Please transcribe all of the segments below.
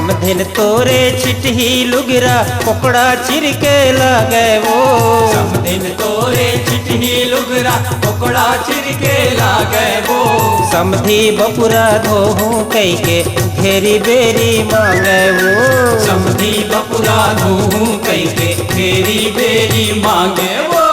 समधिन तोरे चिटही लुगरा पकड़ा चिरके लागे वो। समधिन तोरे चिटही लुगरा पकड़ा चिरके लागे वो। समधी बपुरा धोहू कई के घेरी बेरी मांगे वो। समधी बपुरा धोहू कई के घेरी बेरी मांगे वो।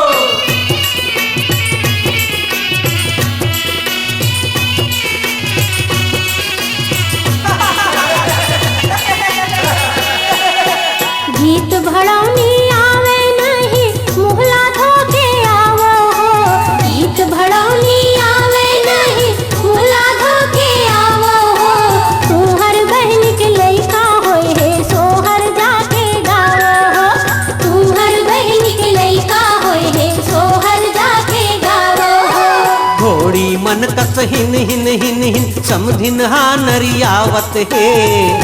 गीत भड़ौनी आवे नहीं मुहला धोके आवो हो। गीत भड़ौनी आवे नहीं मुहला धोके आवो हो। तुहर बहन के लइका होए है सोहर जाके गावो हो। तुहर बहन के लइका होए है सोहर जाके गावो हो। घोड़ी मन कस हिन हिन हिन हिन समधिन हा नरियावत है।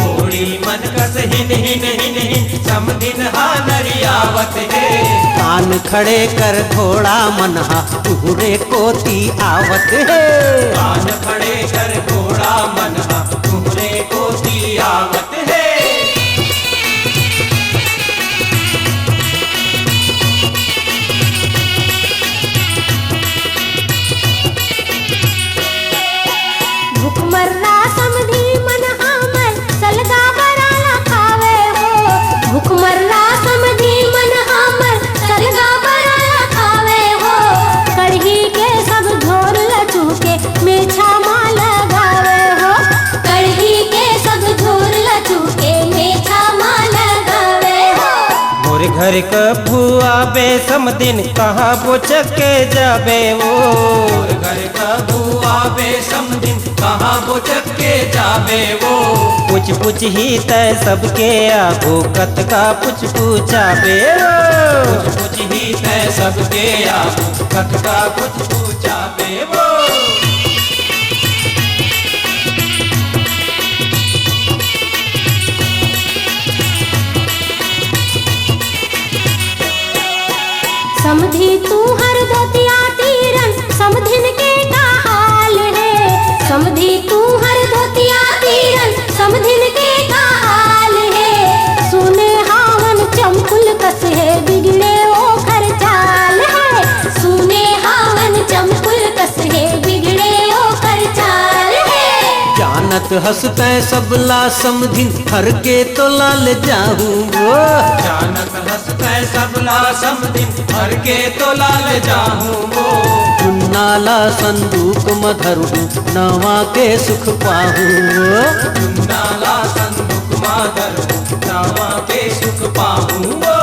घोड़ी मन कस हिन हिन हिन हिन समधिन हा नरियावत है। कान खड़े कर घोड़ा मनहा तुहरे कोती आवत है। कान खड़े कर घोड़ा मनहा तुहरे कोती आवत है। भूखमर्रा समधी मन हमर सलगा बराला खावे हो। भूखमर्रा समधी मन हमर सलगा बराला खावे हो। कढ़ी के सब झोर लचू के मेछा माँ लगावे हो। कढ़ी के सब झोर लचू के मेछा माँ लगावे हो। मोर घर का भुआ बे समधिन कहाँ बोचक के जाबे वो। और घर का बुआ बे समधिन कहाँ बोचक के जाबे वो। पुछ पुछ ही तय सबके आगो कत का पुछ पूछाबे वो। कुछ कुछ ही तय सबके आगू कत का कुछ पूछाबे वो। समधी तू हर धोतिया तीरन समधिन के का हाल है। समधी तू हर धोतिया तीरन समधिन के का हाल है। सुने हावन चमकुल कस है बिगड़े ओ घर चाल है। सुने हावन चमकुल कस है बिगड़े ओ घर चाल है। जानत हंसते सबला समधिन हर के तो लाल जाऊं वो। जानत हंसते सबला समधिन हर के तो लाल जाहूं वो। नाला संदूक मधरु नवा के सुख पाहूं वो। नाला संदूक माधर नावा के सुख पाहूं वो।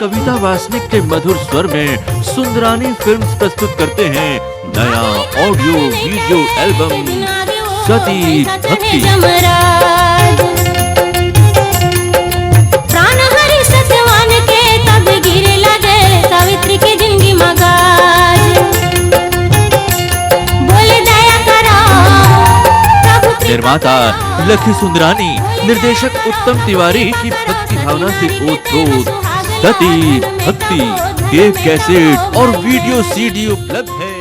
कविता वासनिक के मधुर स्वर में सुंदरानी फिल्म्स प्रस्तुत करते हैं नया ऑडियो वीडियो एल्बम सती भक्ति। प्राण हरि सत्यवान के तब गिरे लगे सावित्री के जिंदगी मगाज। बोले दया करा प्रभु। निर्माता लखी सुंदरानी, निर्देशक उत्तम तिवारी की भक्ति भावना से ओत-प्रोत सती भक्ति के कैसेट और वीडियो सीडी उपलब्ध है।